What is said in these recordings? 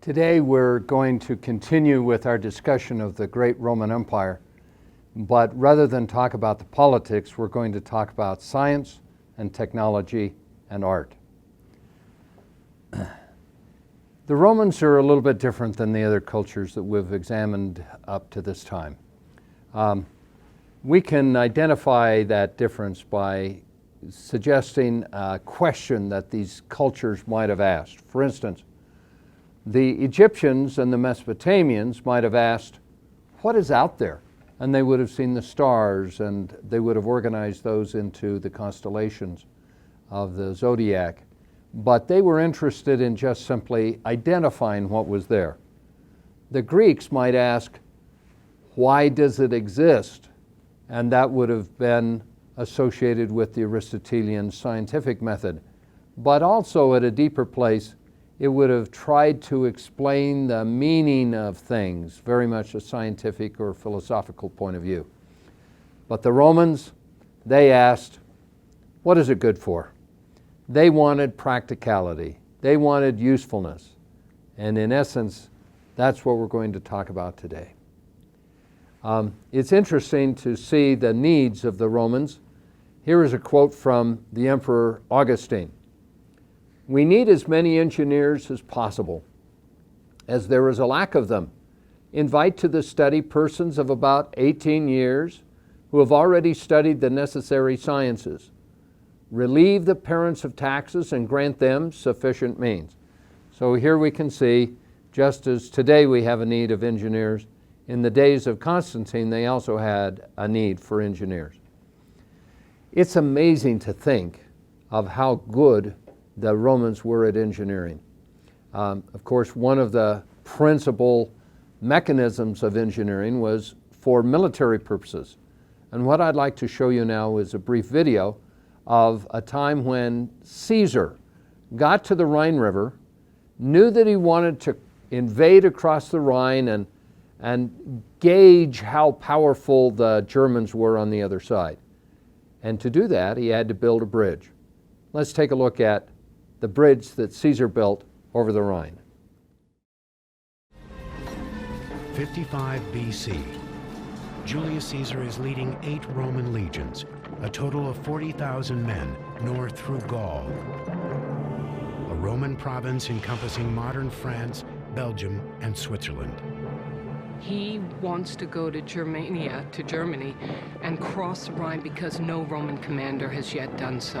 Today we're going to continue with our discussion of the great Roman Empire, but rather than talk about the politics, we're going to talk about science and technology and art. The Romans are a little bit different than the other cultures that we've examined up to this time. We can identify that difference by suggesting a question that these cultures might have asked. For instance, the Egyptians and the Mesopotamians might have asked, what is out there? And they would have seen the stars, and they would have organized those into the constellations of the zodiac. But they were interested in just simply identifying what was there. The Greeks might ask, why does it exist? And that would have been associated with the Aristotelian scientific method. But also at a deeper place, it would have tried to explain the meaning of things, very much a scientific or philosophical point of view. But the Romans, they asked, what is it good for? They wanted practicality. They wanted usefulness. And in essence, that's what we're going to talk about today. It's interesting to see the needs of the Romans. Here is a quote from the Emperor Augustine. We need as many engineers as possible. As there is a lack of them, invite to the study persons of about 18 years who have already studied the necessary sciences. Relieve the parents of taxes and grant them sufficient means. So here we can see, just as today we have a need of engineers, in the days of Constantine they also had a need for engineers. It's amazing to think of how good the Romans were at engineering. Of course, one of the principal mechanisms of engineering was for military purposes. And what I'd like to show you now is a brief video of a time when Caesar got to the Rhine River, knew that he wanted to invade across the Rhine and gauge how powerful the Germans were on the other side. And to do that, he had to build a bridge. Let's take a look at the bridge that Caesar built over the Rhine. 55 BC. Julius Caesar is leading 8 Roman legions, a total of 40,000 men, north through Gaul, a Roman province encompassing modern France, Belgium, and Switzerland. He wants to go to Germania, to Germany, and cross the Rhine because no Roman commander has yet done so.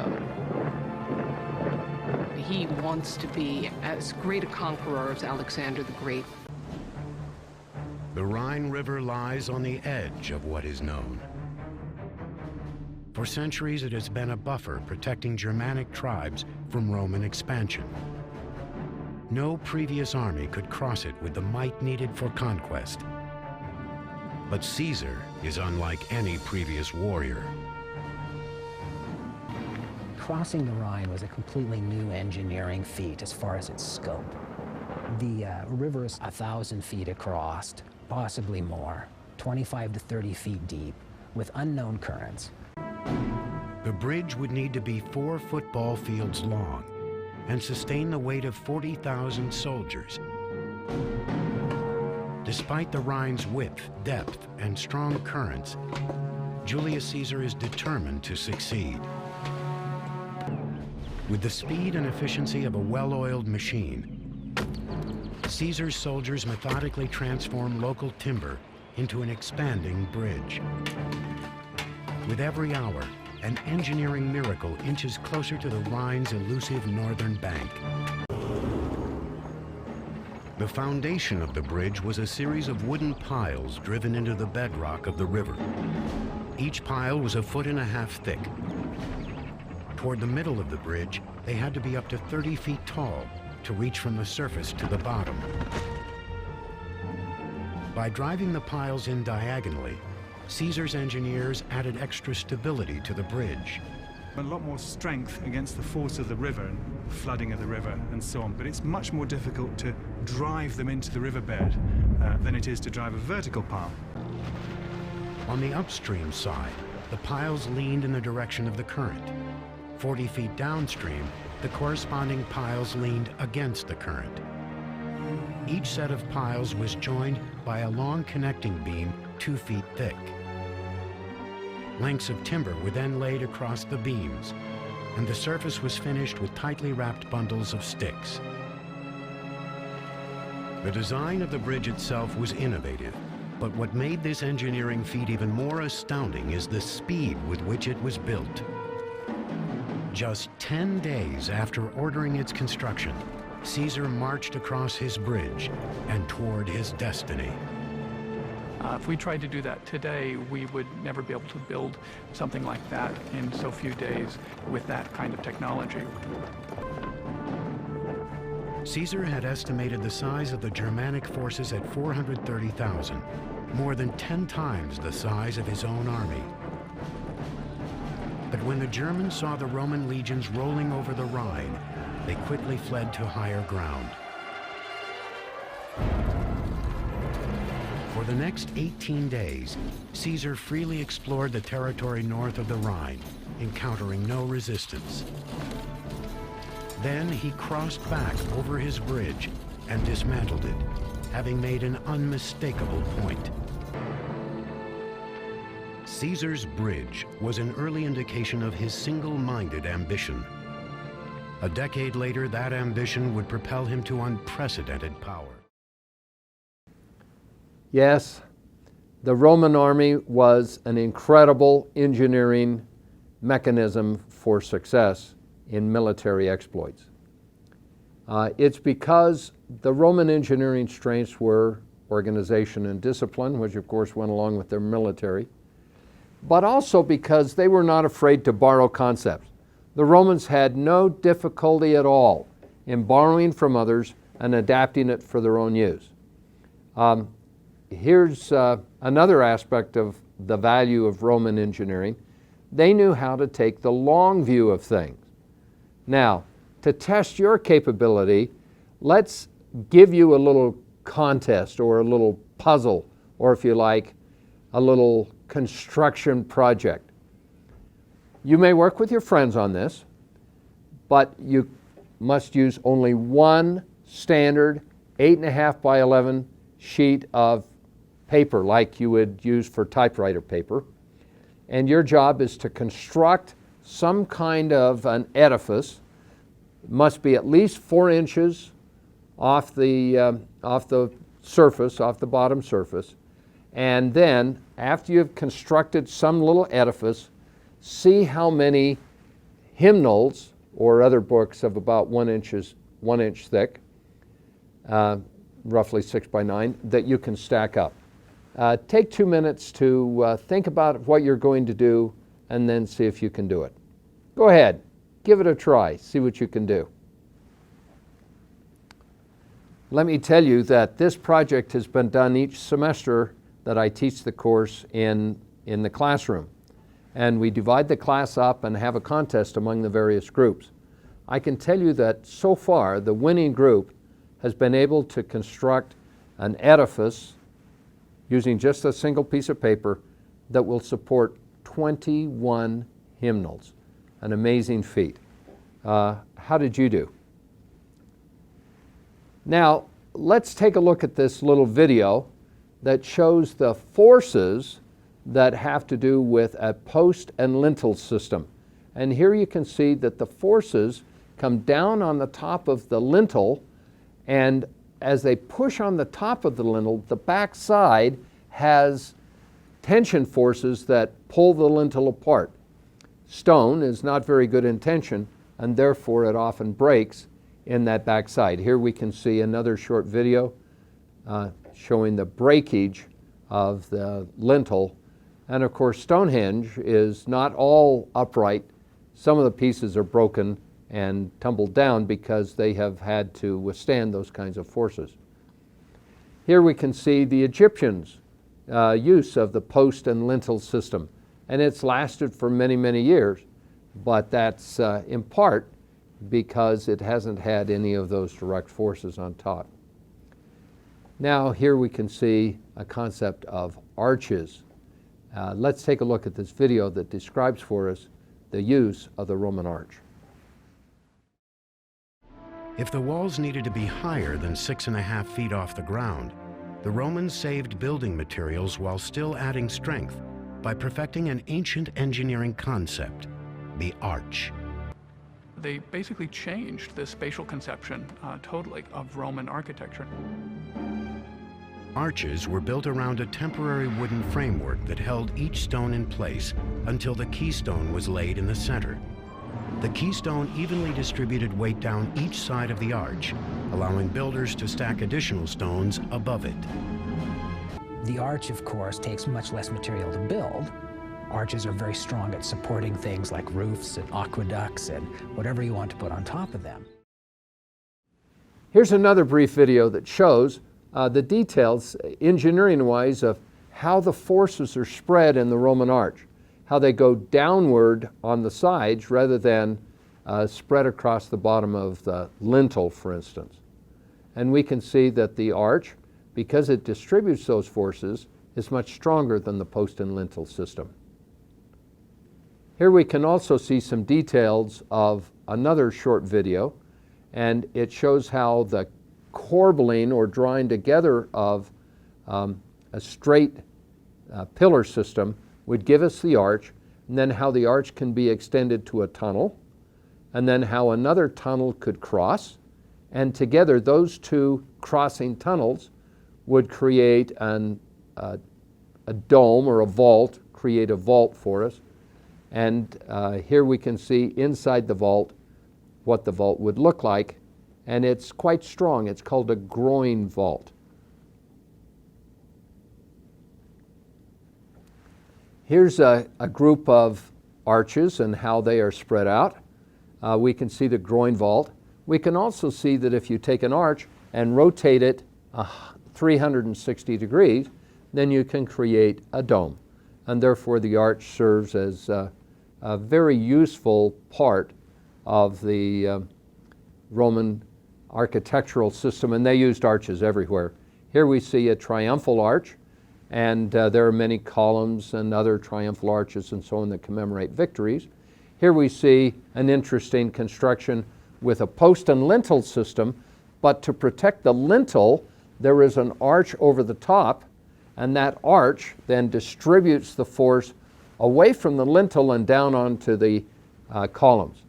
He wants to be as great a conqueror as Alexander the Great. The Rhine River lies on the edge of what is known. For centuries, it has been a buffer protecting Germanic tribes from Roman expansion. No previous army could cross it with the might needed for conquest. But Caesar is unlike any previous warrior. Crossing the Rhine was a completely new engineering feat as far as its scope. The river is 1,000 feet across, possibly more, 25 to 30 feet deep, with unknown currents. The bridge would need to be 4 football fields long and sustain the weight of 40,000 soldiers. Despite the Rhine's width, depth, and strong currents, Julius Caesar is determined to succeed. With the speed and efficiency of a well-oiled machine, Caesar's soldiers methodically transform local timber into an expanding bridge. With every hour, an engineering miracle inches closer to the Rhine's elusive northern bank. The foundation of the bridge was a series of wooden piles driven into the bedrock of the river. Each pile was 1.5 feet thick. Toward the middle of the bridge, they had to be up to 30 feet tall to reach from the surface to the bottom. By driving the piles in diagonally, Caesar's engineers added extra stability to the bridge. A lot more strength against the force of the river and flooding of the river and so on, but it's much more difficult to drive them into the riverbed than it is to drive a vertical pile. On the upstream side, the piles leaned in the direction of the current. 40 feet downstream, the corresponding piles leaned against the current. Each set of piles was joined by a long connecting beam 2 feet thick. Lengths of timber were then laid across the beams, and the surface was finished with tightly wrapped bundles of sticks. The design of the bridge itself was innovative, but what made this engineering feat even more astounding is the speed with which it was built. Just 10 days after ordering its construction, Caesar marched across his bridge and toward his destiny. If we tried to do that today, we would never be able to build something like that in so few days with that kind of technology. Caesar had estimated the size of the Germanic forces at 430,000, more than 10 times the size of his own army. But when the Germans saw the Roman legions rolling over the Rhine, they quickly fled to higher ground. For the next 18 days, Caesar freely explored the territory north of the Rhine, encountering no resistance. Then he crossed back over his bridge and dismantled it, having made an unmistakable point. Caesar's bridge was an early indication of his single-minded ambition. A decade later, that ambition would propel him to unprecedented power. Yes, the Roman army was an incredible engineering mechanism for success in military exploits. It's because the Roman engineering strengths were organization and discipline, which of course went along with their military, but also because they were not afraid to borrow concepts. The Romans had no difficulty at all in borrowing from others and adapting it for their own use. Here's another aspect of the value of Roman engineering. They knew how to take the long view of things. Now, to test your capability, let's give you a little contest or a little puzzle, or if you like, a little construction project. You may work with your friends on this, but you must use only one standard 8.5 by 11 sheet of paper like you would use for typewriter paper. And your job is to construct some kind of an edifice. It must be at least 4 inches off the surface, off the bottom surface. And then, after you've constructed some little edifice, see how many hymnals or other books of about 1 inch thick, roughly 6 by 9, that you can stack up. Take 2 minutes to think about what you're going to do and then see if you can do it. Go ahead, give it a try, see what you can do. Let me tell you that this project has been done each semester that I teach the course in the classroom. And we divide the class up and have a contest among the various groups. I can tell you that so far the winning group has been able to construct an edifice using just a single piece of paper that will support 21 hymnals. An amazing feat. How did you do? Now, let's take a look at this little video that shows the forces that have to do with a post and lintel system. And here you can see that the forces come down on the top of the lintel, and as they push on the top of the lintel, the back side has tension forces that pull the lintel apart. Stone is not very good in tension, and therefore it often breaks in that back side. Here we can see another short video showing the breakage of the lintel. And of course, Stonehenge is not all upright. Some of the pieces are broken and tumbled down because they have had to withstand those kinds of forces. Here we can see the Egyptians' use of the post and lintel system. And it's lasted for many, many years, but that's in part because it hasn't had any of those direct forces on top. Now here we can see a concept of arches. Let's take a look at this video that describes for us the use of the Roman arch. If the walls needed to be higher than 6.5 feet off the ground, the Romans saved building materials while still adding strength by perfecting an ancient engineering concept, the arch. They basically changed the spatial conception totally of Roman architecture. Arches were built around a temporary wooden framework that held each stone in place until the keystone was laid in the center. The keystone evenly distributed weight down each side of the arch, allowing builders to stack additional stones above it. The arch, of course, takes much less material to build. Arches are very strong at supporting things like roofs and aqueducts and whatever you want to put on top of them. Here's another brief video that shows the details, engineering-wise, of how the forces are spread in the Roman arch, how they go downward on the sides rather than spread across the bottom of the lintel, for instance. And we can see that the arch, because it distributes those forces, is much stronger than the post and lintel system. Here we can also see some details of another short video, and it shows how the corbelling or drawing together of a straight pillar system would give us the arch, and then how the arch can be extended to a tunnel, and then how another tunnel could cross, and together those two crossing tunnels would create a dome or a vault, create a vault for us. And here we can see inside the vault what the vault would look like, and it's quite strong. It's called a groin vault. Here's a group of arches and how they are spread out. We can see the groin vault. We can also see that if you take an arch and rotate it 360 degrees, then you can create a dome. And therefore the arch serves as a very useful part of the Roman architectural system, and they used arches everywhere. Here we see a triumphal arch, and there are many columns and other triumphal arches and so on that commemorate victories. Here we see an interesting construction with a post and lintel system, but to protect the lintel, there is an arch over the top, and that arch then distributes the force away from the lintel and down onto the columns.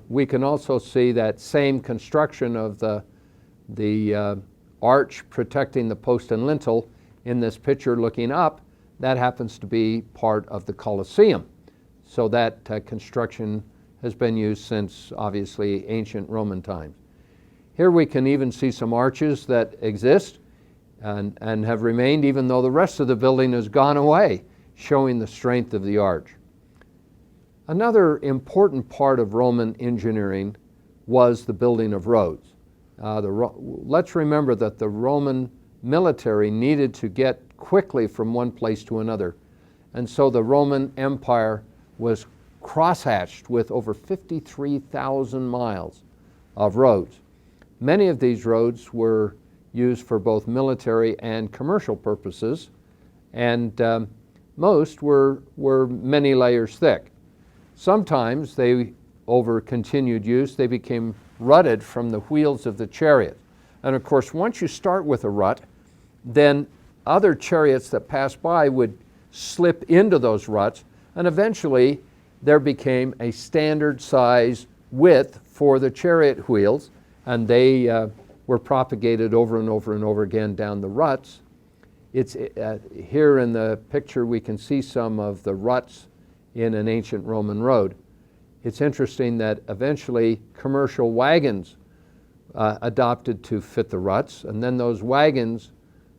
We can also see that same construction of the arch protecting the post and lintel in this picture looking up. That happens to be part of the Colosseum. So that construction has been used since, obviously, ancient Roman times. Here we can even see some arches that exist and have remained even though the rest of the building has gone away, showing the strength of the arch. Another important part of Roman engineering was the building of roads. Let's remember that the Roman military needed to get quickly from one place to another. And so the Roman Empire was crosshatched with over 53,000 miles of roads. Many of these roads were used for both military and commercial purposes, and most were many layers thick. Sometimes they, over continued use, they became rutted from the wheels of the chariot. And of course, once you start with a rut, then other chariots that passed by would slip into those ruts, and eventually there became a standard size width for the chariot wheels, and they were propagated over and over and over again down the ruts. It's here in the picture we can see some of the ruts in an ancient Roman road. It's interesting that eventually commercial wagons adopted to fit the ruts, and then those wagons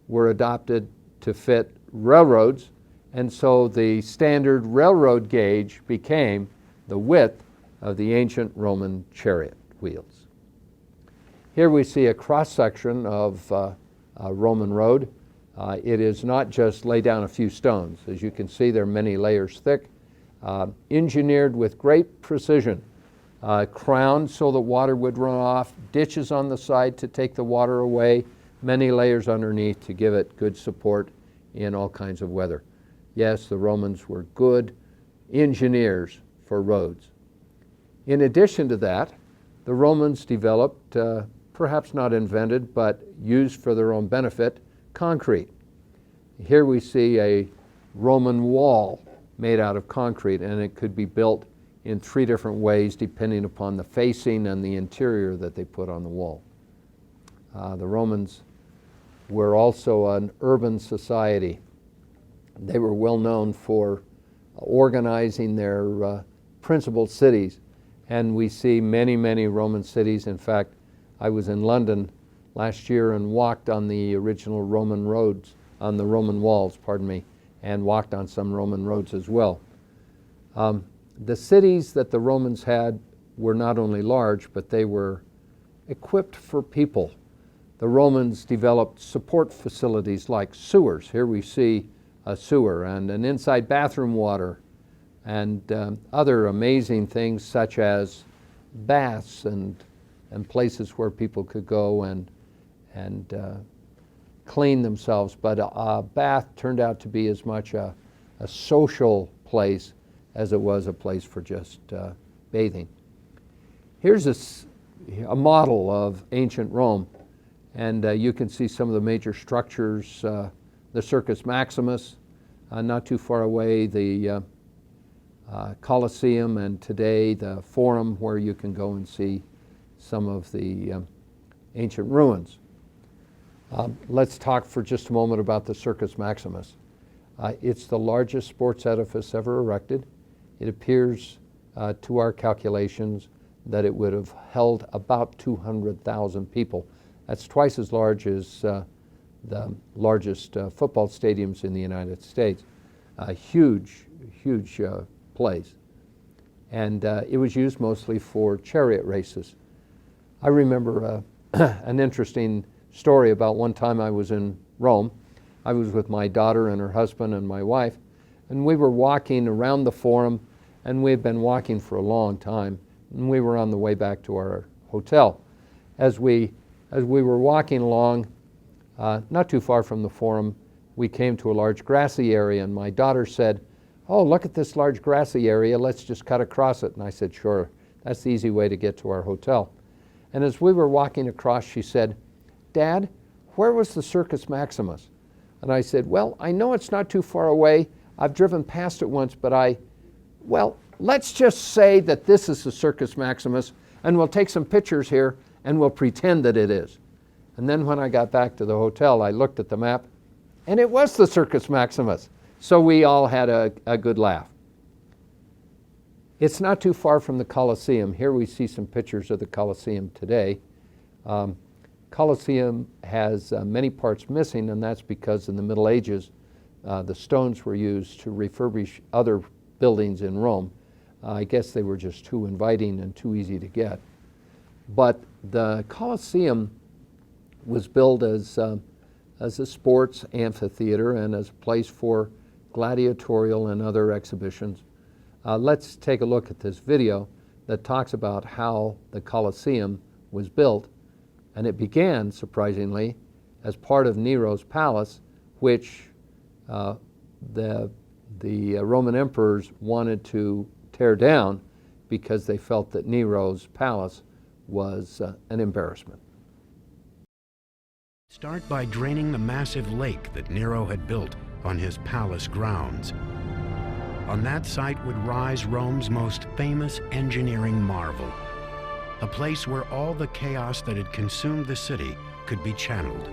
were adopted to fit railroads, and so the standard railroad gauge became the width of the ancient Roman chariot wheels. Here we see a cross-section of a Roman road. It is not just lay down a few stones. As you can see, there are many layers thick, engineered with great precision, crowned so that water would run off, ditches on the side to take the water away, many layers underneath to give it good support in all kinds of weather. Yes, the Romans were good engineers for roads. In addition to that, the Romans developed, perhaps not invented, but used for their own benefit, concrete. Here we see a Roman wall made out of concrete, and it could be built in 3 different ways depending upon the facing and the interior that they put on the wall. The Romans were also an urban society. They were well known for organizing their principal cities, and we see many, many Roman cities. In fact, I was in London last year and walked on the original Roman roads, on the Roman walls, pardon me, and walked on some Roman roads as well. The cities that the Romans had were not only large, but they were equipped for people. The Romans developed support facilities like sewers. Here we see a sewer and an inside bathroom water, and other amazing things such as baths and places where people could go and clean themselves. But a bath turned out to be as much a social place as it was a place for just bathing. Here's a model of ancient Rome, and you can see some of the major structures. The Circus Maximus, not too far away, the Colosseum, and today the Forum, where you can go and see some of the ancient ruins. Let's talk for just a moment about the Circus Maximus. It's the largest sports edifice ever erected. It appears, to our calculations, that it would have held about 200,000 people. That's twice as large as the largest football stadiums in the United States. A huge, huge place. And it was used mostly for chariot races. I remember an interesting story about one time I was in Rome. I was with my daughter and her husband and my wife, and we were walking around the Forum, and we had been walking for a long time, and we were on the way back to our hotel. As we were walking along, not too far from the Forum, we came to a large grassy area, and my daughter said, "Oh, look at this large grassy area, let's just cut across it." And I said, "Sure, that's the easy way to get to our hotel." And as we were walking across, she said, "Dad, where was the Circus Maximus?" And I said, "Well, I know it's not too far away. I've driven past it once, but well, let's just say that this is the Circus Maximus, and we'll take some pictures here, and we'll pretend that it is." And then when I got back to the hotel, I looked at the map, and it was the Circus Maximus. So we all had a good laugh. It's not too far from the Colosseum. Here we see some pictures of the Colosseum today. Colosseum has many parts missing, and that's because in the Middle Ages, the stones were used to refurbish other buildings in Rome. I guess they were just too inviting and too easy to get. But the Colosseum was built as a sports amphitheater and as a place for gladiatorial and other exhibitions. Let's take a look at this video that talks about how the Colosseum was built. And it began, surprisingly, as part of Nero's palace, which the Roman emperors wanted to tear down because they felt that Nero's palace was an embarrassment. Start by draining the massive lake that Nero had built on his palace grounds. On that site would rise Rome's most famous engineering marvel, a place where all the chaos that had consumed the city could be channeled.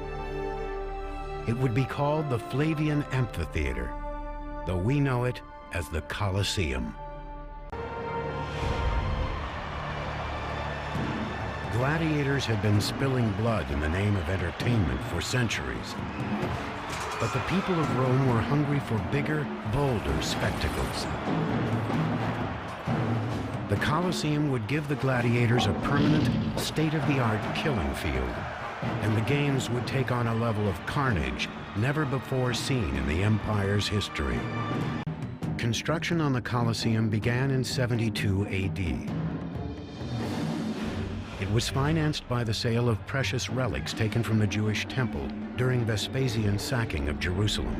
It would be called the Flavian Amphitheater, though we know it as the Colosseum. Gladiators had been spilling blood in the name of entertainment for centuries. But the people of Rome were hungry for bigger, bolder spectacles. The Colosseum would give the gladiators a permanent, state-of-the-art killing field, and the games would take on a level of carnage never before seen in the empire's history. Construction on the Colosseum began in 72 AD. It was financed by the sale of precious relics taken from the Jewish temple during Vespasian's sacking of Jerusalem.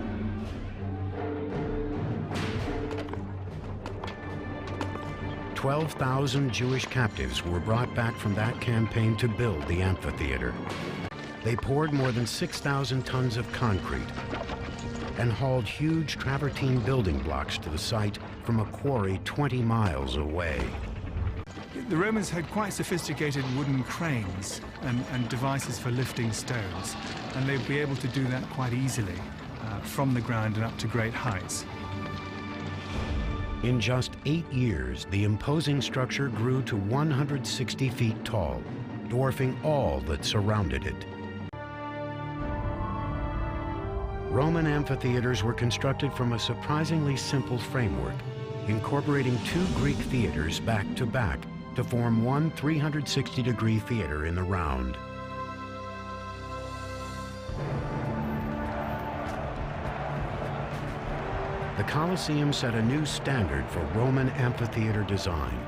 12,000 Jewish captives were brought back from that campaign to build the amphitheater. They poured more than 6,000 tons of concrete and hauled huge travertine building blocks to the site from a quarry 20 miles away. The Romans had quite sophisticated wooden cranes and devices for lifting stones, and they'd be able to do that quite easily from the ground and up to great heights. In just 8 years, the imposing structure grew to 160 feet tall, dwarfing all that surrounded it. Roman amphitheaters were constructed from a surprisingly simple framework, incorporating 2 Greek theaters back to back to form one 360-degree theater in the round. The Colosseum set a new standard for Roman amphitheater design.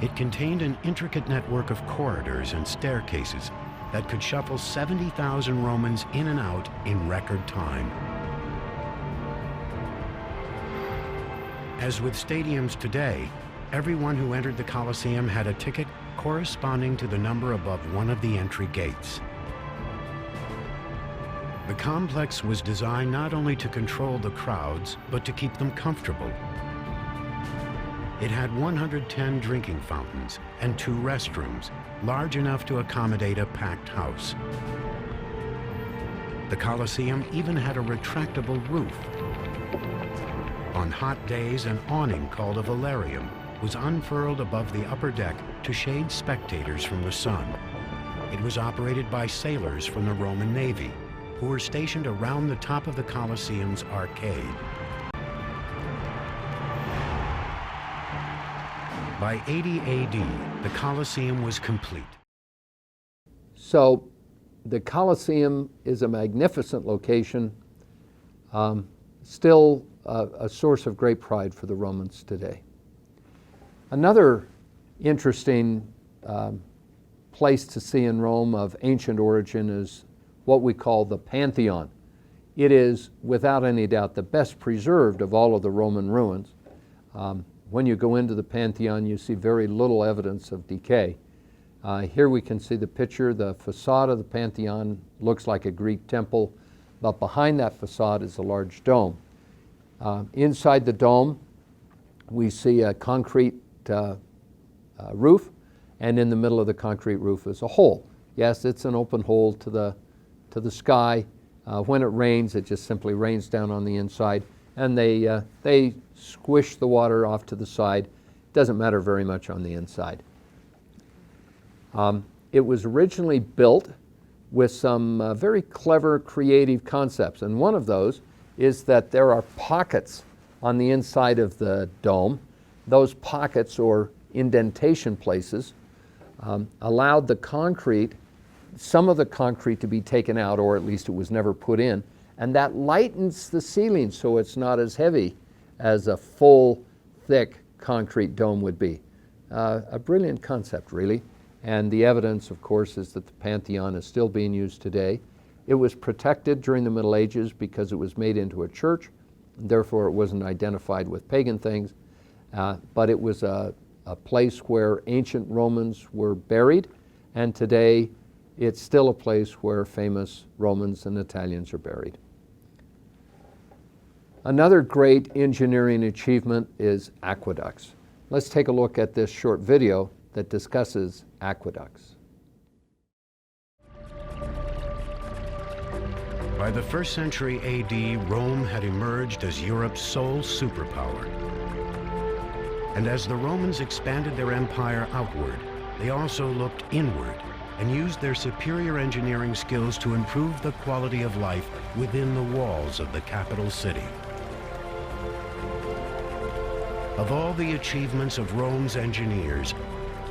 It contained an intricate network of corridors and staircases that could shuffle 70,000 Romans in and out in record time. As with stadiums today, everyone who entered the Colosseum had a ticket corresponding to the number above one of the entry gates. The complex was designed not only to control the crowds, but to keep them comfortable. It had 110 drinking fountains and 2 restrooms, large enough to accommodate a packed house. The Colosseum even had a retractable roof. On hot days, an awning called a velarium was unfurled above the upper deck to shade spectators from the sun. It was operated by sailors from the Roman Navy, who were stationed around the top of the Colosseum's arcade. By 80 AD, the Colosseum was complete. So the Colosseum is a magnificent location, still a source of great pride for the Romans today. Another interesting place to see in Rome of ancient origin is what we call the Pantheon. It is, without any doubt, the best preserved of all of the Roman ruins. When you go into the Pantheon, you see very little evidence of decay. Here we can see the picture. The facade of the Pantheon looks like a Greek temple, but behind that facade is a large dome. Inside the dome, we see a concrete roof, and in the middle of the concrete roof is a hole. Yes, it's an open hole to the sky. When it rains, it just simply rains down on the inside, and they squish the water off to the side. Doesn't matter very much on the inside. It was originally built with some very clever, creative concepts, and one of those is that there are pockets on the inside of the dome. Those pockets, or indentation places, allowed the concrete, some of the concrete, to be taken out, or at least it was never put in, and that lightens the ceiling so it's not as heavy as a full, thick concrete dome would be. A brilliant concept, really, and the evidence, of course, is that the Pantheon is still being used today. It was protected during the Middle Ages because it was made into a church, and therefore it wasn't identified with pagan things, but it was a place where ancient Romans were buried, and today it's still a place where famous Romans and Italians are buried. Another great engineering achievement is aqueducts. Let's take a look at this short video that discusses aqueducts. By the 1st century AD, Rome had emerged as Europe's sole superpower. And as the Romans expanded their empire outward, they also looked inward and used their superior engineering skills to improve the quality of life within the walls of the capital city. Of all the achievements of Rome's engineers,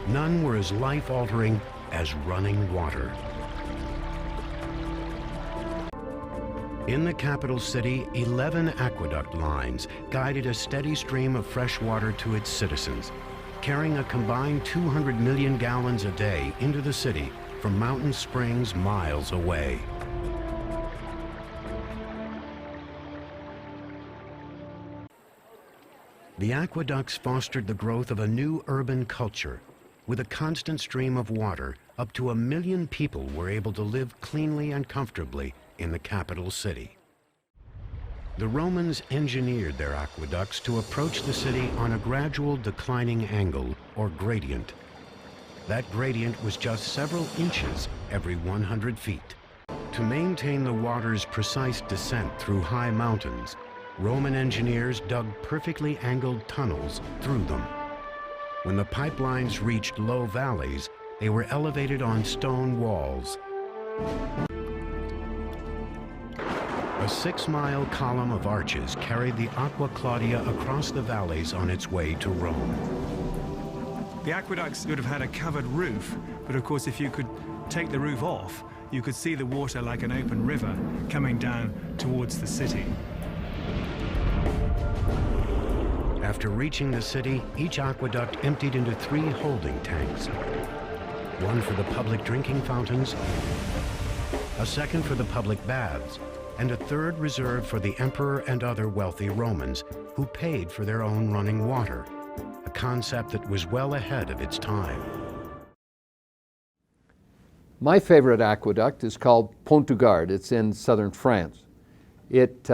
none were as life-altering as running water. In the capital city, 11 aqueduct lines guided a steady stream of fresh water to its citizens, carrying a combined 200 million gallons a day into the city from mountain springs miles away. The aqueducts fostered the growth of a new urban culture. With a constant stream of water, up to 1 million people were able to live cleanly and comfortably in the capital city. The Romans engineered their aqueducts to approach the city on a gradual declining angle, or gradient. That gradient was just several inches every 100 feet. To maintain the water's precise descent through high mountains, Roman engineers dug perfectly angled tunnels through them. When the pipelines reached low valleys, they were elevated on stone walls. A 6-mile column of arches carried the Aqua Claudia across the valleys on its way to Rome. The aqueducts would have had a covered roof, but of course if you could take the roof off, you could see the water like an open river coming down towards the city. After reaching the city, each aqueduct emptied into 3 holding tanks. One for the public drinking fountains, a second for the public baths, and a third reserved for the emperor and other wealthy Romans who paid for their own running water, a concept that was well ahead of its time. My favorite aqueduct is called Pont du Gard. It's in southern France. It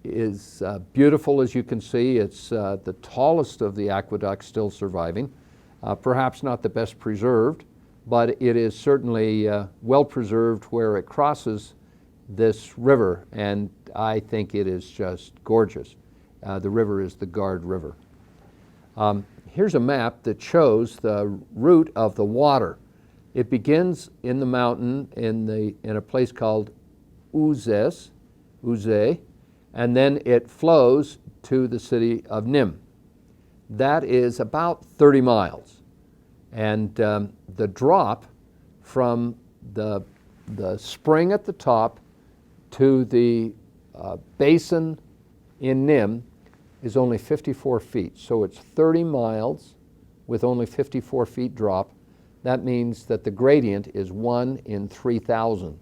is beautiful, as you can see. It's the tallest of the aqueducts still surviving. Perhaps not the best preserved, but it is certainly well preserved where it crosses this river, and I think it is just gorgeous. The river is the Gard River. Here's a map that shows the route of the water. It begins in the mountain in a place called Uzès, and then it flows to the city of Nîmes. That is about 30 miles. And the drop from the spring at the top to the basin in Nîmes is only 54 feet. So it's 30 miles with only 54 feet drop. That means that the gradient is 1 in 3,000.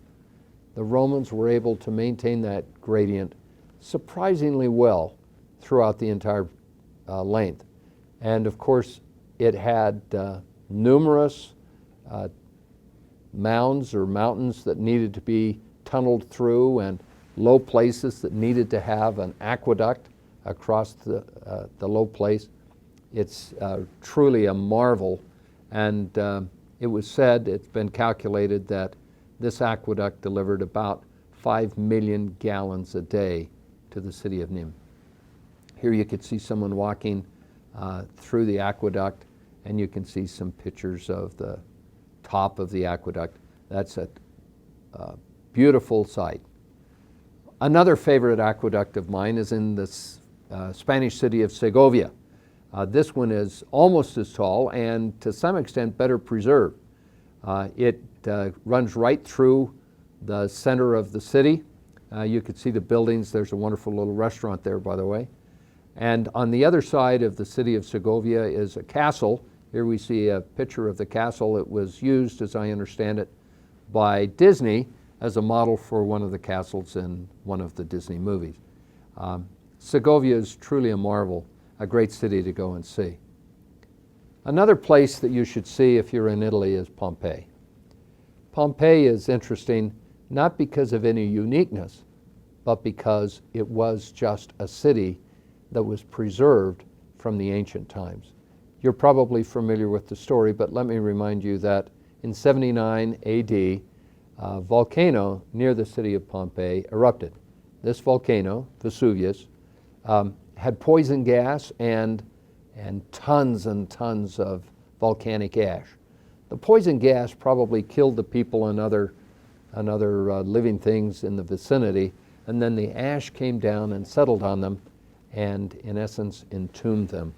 The Romans were able to maintain that gradient surprisingly well throughout the entire length. And of course, it had numerous mounds or mountains that needed to be tunneled through, and low places that needed to have an aqueduct across the low place. It's truly a marvel, and it was said, it's been calculated that this aqueduct delivered about 5 million gallons a day to the city of Nîmes. Here you could see someone walking through the aqueduct, and you can see some pictures of the top of the aqueduct. That's a beautiful sight. Another favorite aqueduct of mine is in the Spanish city of Segovia. This one is almost as tall and to some extent better preserved. It runs right through the center of the city. You could see the buildings. There's a wonderful little restaurant there, by the way. And on the other side of the city of Segovia is a castle. Here we see a picture of the castle. It was used, as I understand it, by Disney as a model for one of the castles in one of the Disney movies. Segovia is truly a marvel, a great city to go and see. Another place that you should see if you're in Italy is Pompeii. Pompeii is interesting not because of any uniqueness, but because it was just a city that was preserved from the ancient times. You're probably familiar with the story, but let me remind you that in 79 AD, a volcano near the city of Pompeii erupted. This volcano, Vesuvius, had poison gas and tons and tons of volcanic ash. The poison gas probably killed the people and other living things in the vicinity, and then the ash came down and settled on them and, in essence, entombed them.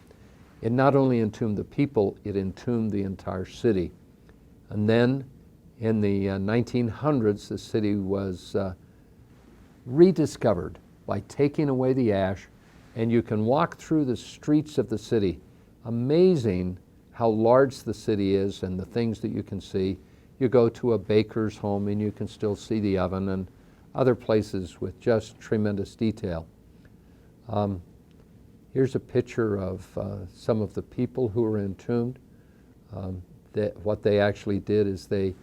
It not only entombed the people, it entombed the entire city. And then in the 1900s, the city was rediscovered by taking away the ash, and you can walk through the streets of the city. Amazing how large the city is and the things that you can see. You go to a baker's home and you can still see the oven, and other places with just tremendous detail. Here's a picture of some of the people who were entombed. What they actually did is they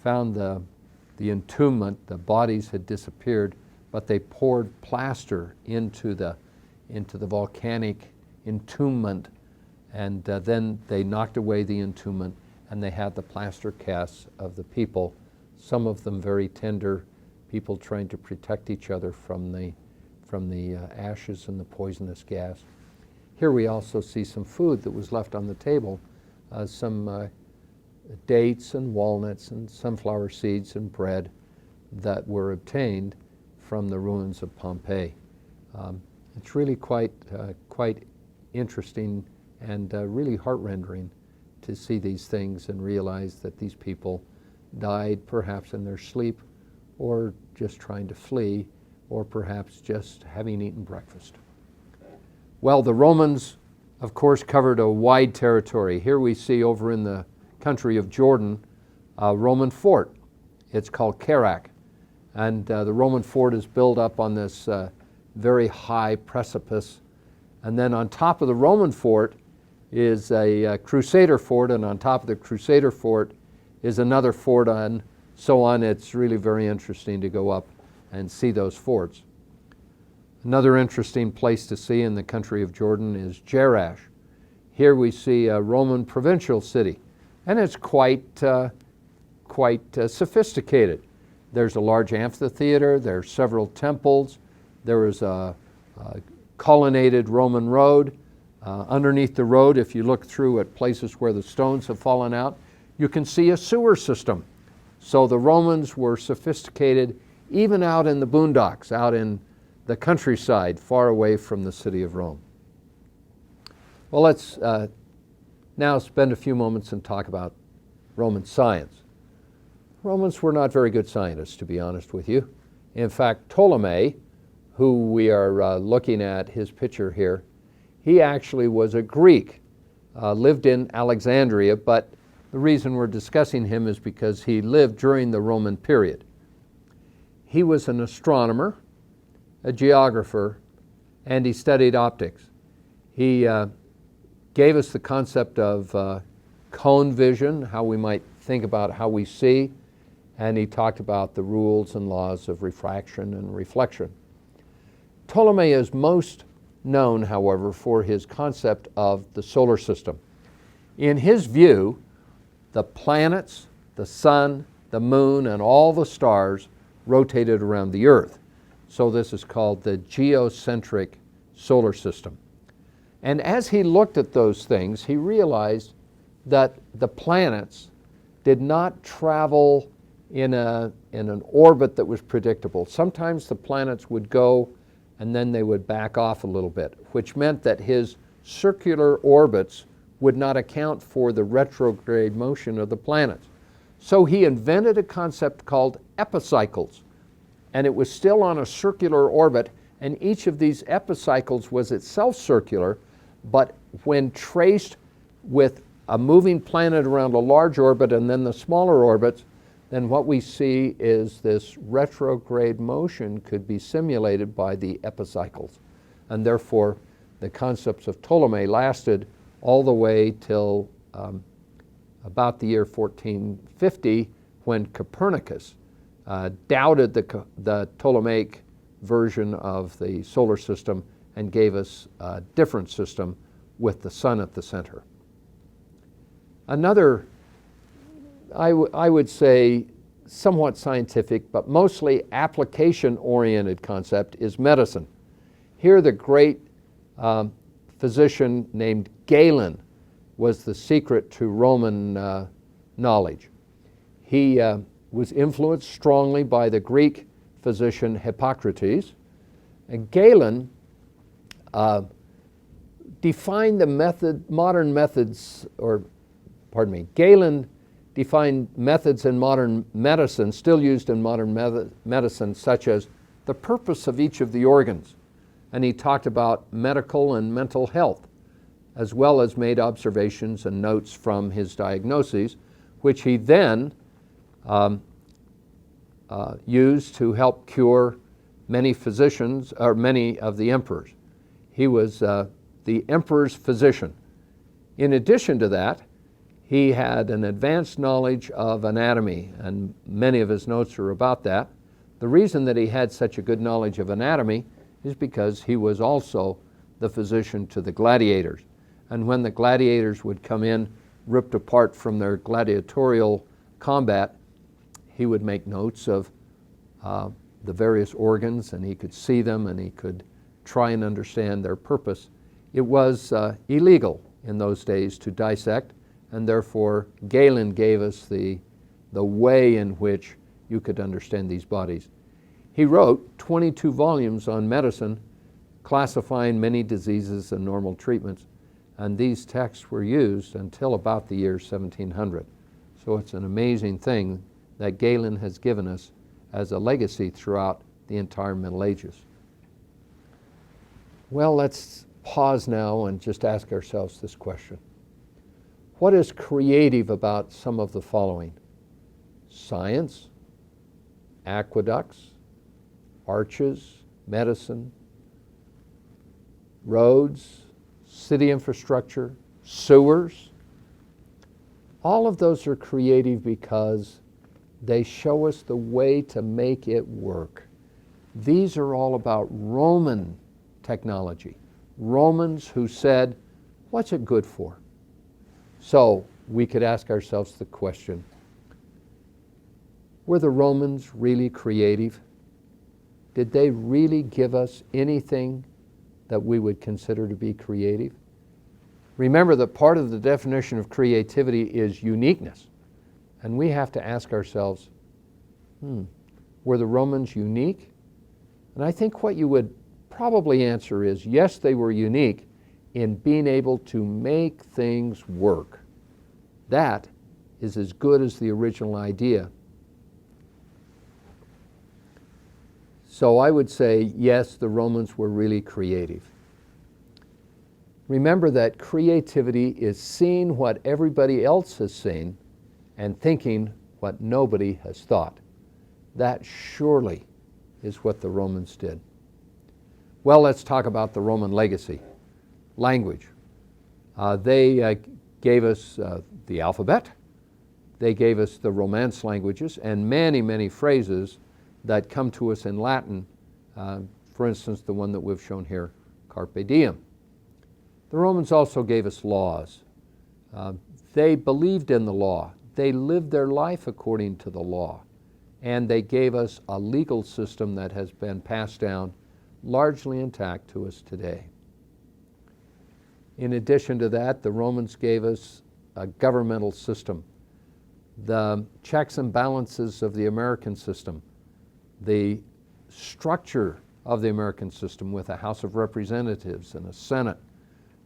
found the entombment, the bodies had disappeared, but they poured plaster into the volcanic entombment, and then they knocked away the entombment, and they had the plaster casts of the people, some of them very tender, people trying to protect each other from the ashes and the poisonous gas. Here we also see some food that was left on the table, some dates and walnuts and sunflower seeds and bread that were obtained from the ruins of Pompeii. It's really quite interesting and really heart-rending to see these things and realize that these people died perhaps in their sleep, or just trying to flee, or perhaps just having eaten breakfast. Well, the Romans, of course, covered a wide territory. Here we see over in the country of Jordan a Roman fort. It's called Kerak. And the Roman fort is built up on this very high precipice. And then on top of the Roman fort is a Crusader fort, and on top of the Crusader fort is another fort, and so on. It's really very interesting to go up and see those forts. Another interesting place to see in the country of Jordan is Jerash. Here we see a Roman provincial city, and it's quite sophisticated. There's a large amphitheater, there are several temples, there is a colonnaded Roman road. Underneath the road, if you look through at places where the stones have fallen out, you can see a sewer system. So the Romans were sophisticated even out in the boondocks, out in the countryside, far away from the city of Rome. Well, let's now spend a few moments and talk about Roman science. Romans were not very good scientists, to be honest with you. In fact, Ptolemy, who we are looking at his picture here, he actually was a Greek, lived in Alexandria, but the reason we're discussing him is because he lived during the Roman period. He was an astronomer, a geographer, and he studied optics. He gave us the concept of cone vision, how we might think about how we see, and he talked about the rules and laws of refraction and reflection. Ptolemy is most known, however, for his concept of the solar system. In his view, the planets, the sun, the moon, and all the stars rotated around the Earth. So this is called the geocentric solar system. And as he looked at those things, he realized that the planets did not travel in an orbit that was predictable. Sometimes the planets would go and then they would back off a little bit, which meant that his circular orbits would not account for the retrograde motion of the planets. So he invented a concept called epicycles, and it was still on a circular orbit, and each of these epicycles was itself circular, but when traced with a moving planet around a large orbit and then the smaller orbits, then what we see is this retrograde motion could be simulated by the epicycles. And therefore, the concepts of Ptolemy lasted all the way till about the year 1450, when Copernicus doubted the Ptolemaic version of the solar system and gave us a different system with the sun at the center. Another, I would say, somewhat scientific, but mostly application-oriented concept is medicine. Here the great physician named Galen was the secret to Roman knowledge. He was influenced strongly by the Greek physician Hippocrates, and Galen defined the modern methods, Galen defined methods in modern medicine, still used in modern medicine, such as the purpose of each of the organs. And he talked about medical and mental health, as well as made observations and notes from his diagnoses, which he then used to help cure many physicians, or many of the emperors. He was the emperor's physician. In addition to that, he had an advanced knowledge of anatomy, and many of his notes are about that. The reason that he had such a good knowledge of anatomy is because he was also the physician to the gladiators. And when the gladiators would come in, ripped apart from their gladiatorial combat, he would make notes of the various organs, and he could see them, and he could try and understand their purpose. It was illegal in those days to dissect, and therefore Galen gave us the way in which you could understand these bodies. He wrote 22 volumes on medicine, classifying many diseases and normal treatments, and these texts were used until about the year 1700. So it's an amazing thing that Galen has given us as a legacy throughout the entire Middle Ages. Well, let's pause now and just ask ourselves this question. What is creative about some of the following? Science, aqueducts, arches, medicine, roads, city infrastructure, sewers. All of those are creative because they show us the way to make it work. These are all about Roman technology. Romans who said, what's it good for? So we could ask ourselves the question, were the Romans really creative? Did they really give us anything that we would consider to be creative? Remember that part of the definition of creativity is uniqueness. And we have to ask ourselves, were the Romans unique? And I think what you would probably answer is, yes, they were unique in being able to make things work. That is as good as the original idea. So I would say, yes, the Romans were really creative. Remember that creativity is seeing what everybody else has seen and thinking what nobody has thought. That surely is what the Romans did. Well, let's talk about the Roman legacy. Language. They gave us the alphabet. They gave us the Romance languages and many, many phrases that come to us in Latin. For instance, the one that we've shown here, Carpe Diem. The Romans also gave us laws. They believed in the law. They lived their life according to the law. And they gave us a legal system that has been passed down largely intact to us today. In addition to that, the Romans gave us a governmental system. The checks and balances of the American system, the structure of the American system with a House of Representatives and a Senate,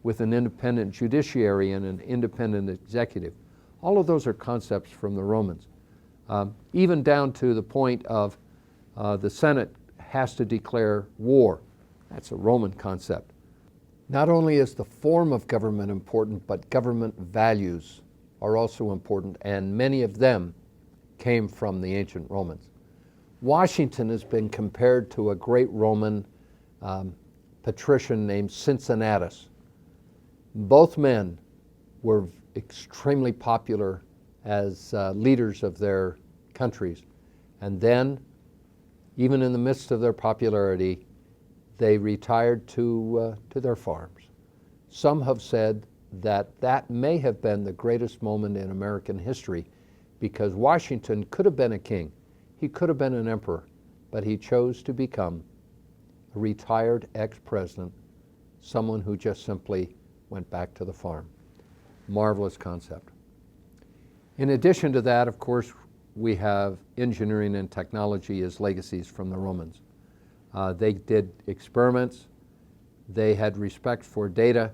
with an independent judiciary and an independent executive. All of those are concepts from the Romans. Even down to the point of the Senate has to declare war. That's a Roman concept. Not only is the form of government important, but government values are also important, and many of them came from the ancient Romans. Washington has been compared to a great Roman patrician named Cincinnatus. Both men were extremely popular as leaders of their countries. And then, even in the midst of their popularity, they retired to their farms. Some have said that that may have been the greatest moment in American history, because Washington could have been a king, he could have been an emperor, but he chose to become a retired ex-president, someone who just simply went back to the farm. Marvelous concept. In addition to that, of course, we have engineering and technology as legacies from the Romans. They did experiments, they had respect for data,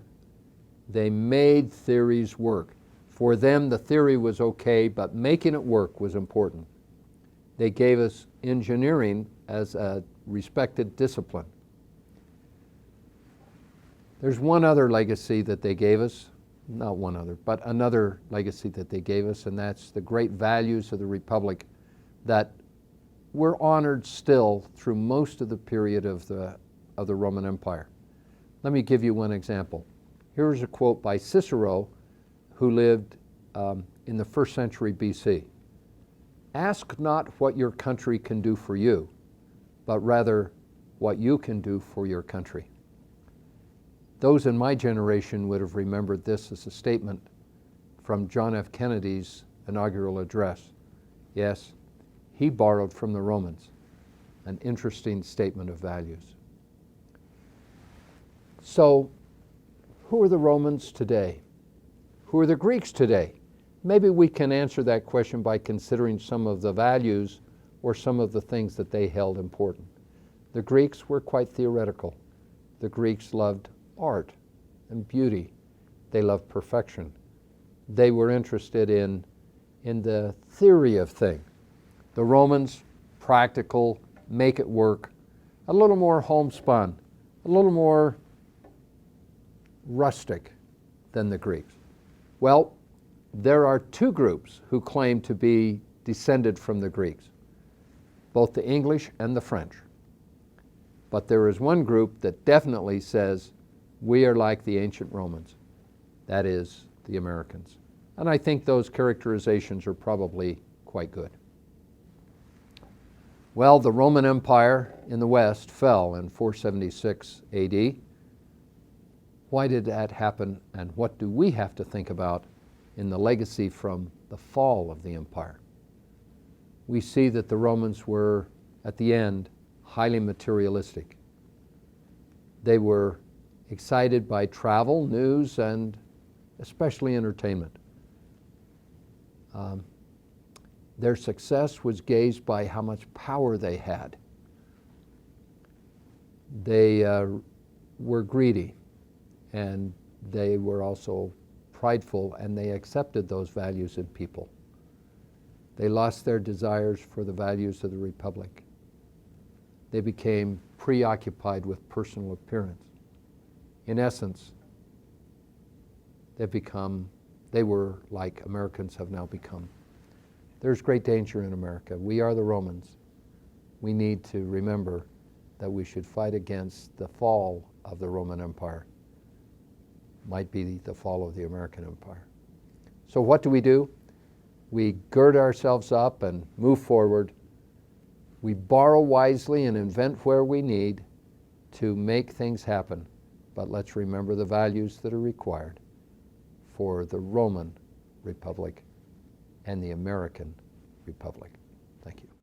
they made theories work. For them, the theory was okay, but making it work was important. They gave us engineering as a respected discipline. There's one other legacy that they gave us, not one other, but another legacy that they gave us, and that's the great values of the Republic that were honored still through most of the period of the Roman Empire. Let me give you one example. Here's a quote by Cicero, who lived in the 1st century BC. "Ask not what your country can do for you, but rather what you can do for your country." Those in my generation would have remembered this as a statement from John F. Kennedy's inaugural address. Yes, he borrowed from the Romans, an interesting statement of values. So, who are the Romans today? Who are the Greeks today? Maybe we can answer that question by considering some of the values or some of the things that they held important. The Greeks were quite theoretical. The Greeks loved art and beauty. They loved perfection. They were interested in the theory of things. The Romans, practical, make it work, a little more homespun, a little more rustic than the Greeks. Well, there are two groups who claim to be descended from the Greeks, both the English and the French. But there is one group that definitely says we are like the ancient Romans, that is, the Americans. And I think those characterizations are probably quite good. Well, the Roman Empire in the West fell in 476 AD. Why did that happen, and what do we have to think about in the legacy from the fall of the empire? We see that the Romans were, at the end, highly materialistic. They were excited by travel, news, and especially entertainment. Their success was gauged by how much power they had. They were greedy, and they were also prideful, and they accepted those values in people. They lost their desires for the values of the Republic. They became preoccupied with personal appearance. In essence, they were like Americans have now become. There's great danger in America. We are the Romans. We need to remember that we should fight against the fall of the Roman Empire. Might be the fall of the American Empire. So what do? We gird ourselves up and move forward. We borrow wisely and invent where we need to make things happen. But let's remember the values that are required for the Roman Republic and the American Republic. Thank you.